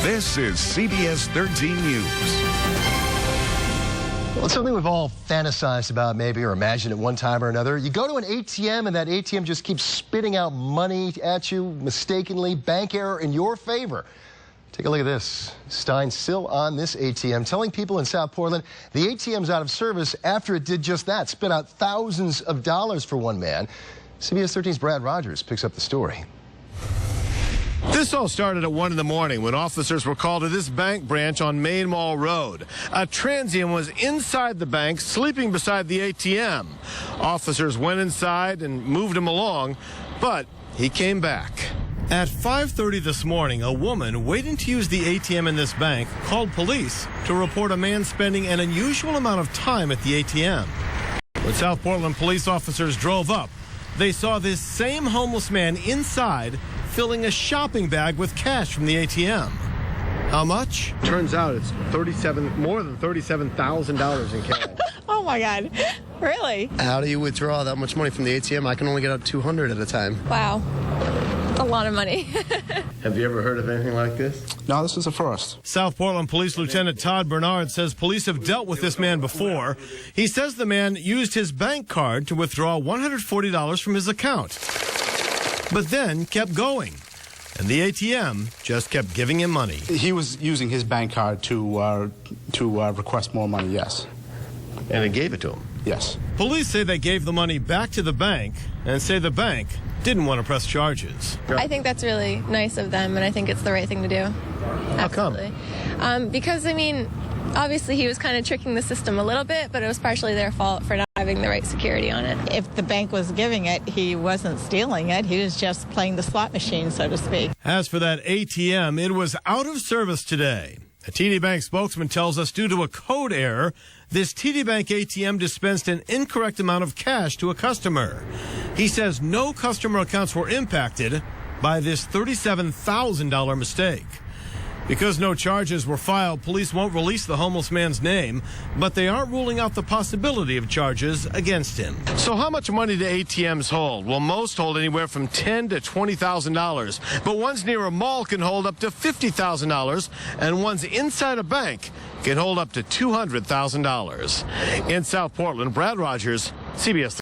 This is CBS 13 News. Well, it's something we've all fantasized about maybe or imagined at one time or another. You go to an ATM and that ATM just keeps spitting out money at you mistakenly, bank error in your favor. Take a look at this. Stein's still on this ATM, telling people in South Portland the ATM's out of service after it did just that, spit out thousands of dollars for one man. CBS 13's Brad Rogers picks up the story. This all started at 1 in the morning when officers were called to this bank branch on Main Mall Road. A transient was inside the bank, sleeping beside the ATM. Officers went inside and moved him along, but he came back. At 5:30 this morning, a woman waiting to use the ATM in this bank called police to report a man spending an unusual amount of time at the ATM. When South Portland police officers drove up, they saw this same homeless man inside filling a shopping bag with cash from the ATM. How much? Turns out it's more than $37,000 in cash. Oh my God, really? How do you withdraw that much money from the ATM? I can only get out 200 at a time. Wow, a lot of money. Have you ever heard of anything like this? No, this is a first. South Portland Police Lieutenant Todd Bernard says police have dealt with this man before. He says the man used his bank card to withdraw $140 from his account, but then kept going, and the ATM just kept giving him money. He was using his bank card to request more money, yes. And it gave it to him? Yes. Police say they gave the money back to the bank and say the bank didn't want to press charges. I think that's really nice of them, and I think it's the right thing to do. How come? Because, I mean, obviously he was kind of tricking the system a little bit, but it was partially their fault for not having the right security on it. If the bank was giving it, he wasn't stealing it. He was just playing the slot machine, so to speak. As for that ATM, it was out of service today. A TD Bank spokesman tells us due to a code error, this TD Bank ATM dispensed an incorrect amount of cash to a customer. He says no customer accounts were impacted by this $37,000 mistake. Because no charges were filed, police won't release the homeless man's name, but they aren't ruling out the possibility of charges against him. So how much money do ATMs hold? Well, most hold anywhere from $10,000 to $20,000, but ones near a mall can hold up to $50,000, and ones inside a bank can hold up to $200,000. In South Portland, Brad Rogers, CBS